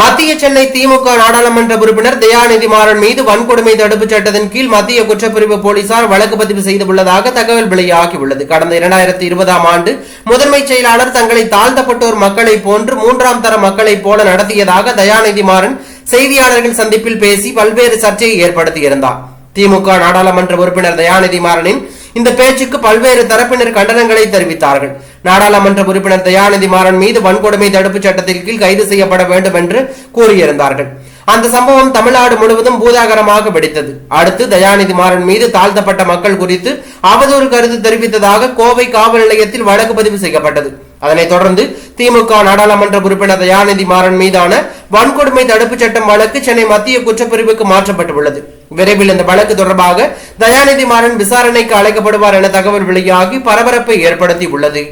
மத்திய சென்னை திமுக நாடாளுமன்ற உறுப்பினர் தயாநிதி மாறன் மீது வன்கொடுமை தடுப்புச் சட்டத்தின் கீழ் மத்திய குற்றப்பிரிவு போலீசார் வழக்கு பதிவு செய்துள்ளதாக தகவல் வெளியாகியுள்ளது. கடந்த 2020ஆம் ஆண்டு முதன்மை செயலாளர் தங்களை தாழ்த்தப்பட்டோர் மக்களை போன்று மூன்றாம் தர மக்களை போல நடத்தியதாக தயாநிதி மாறன் செய்தியாளர்கள் சந்திப்பில் பேசி பல்வேறு சர்ச்சையை ஏற்படுத்தியிருந்தார். திமுக நாடாளுமன்ற உறுப்பினர் தயாநிதி மாறனின் இந்த பேச்சுக்கு பல்வேறு தரப்பினர் கண்டனங்களை தெரிவித்தார்கள். நாடாளுமன்ற உறுப்பினர் தயாநிதி மாறன் மீது வன்கொடுமை தடுப்புச் சட்டத்தின் கீழ் கைது செய்யப்பட வேண்டும் என்று கூறியிருந்தார்கள். அந்த சம்பவம் தமிழ்நாடு முழுவதும் பூதாகரமாக வெடித்தது. அடுத்து தயாநிதி மாறன் மீது தாழ்த்தப்பட்ட மக்கள் குறித்து அவதூறு கருத்து தெரிவித்ததாக கோவை காவல் நிலையத்தில் வழக்கு பதிவு செய்யப்பட்டது. அதனைத் தொடர்ந்து திமுக நாடாளுமன்ற உறுப்பினர் தயாநிதி மாறன் மீதான வன்கொடுமை தடுப்புச் சட்டம் வழக்கு சென்னை மத்திய குற்றப்பிரிவுக்கு மாற்றப்பட்டுள்ளது. விரைவில் இந்த வழக்கு தொடர்பாக தயாநிதி மாறன் விசாரணைக்கு அழைக்கப்படுவார் என தகவல் வெளியாகி பரபரப்பை ஏற்படுத்தி உள்ளது.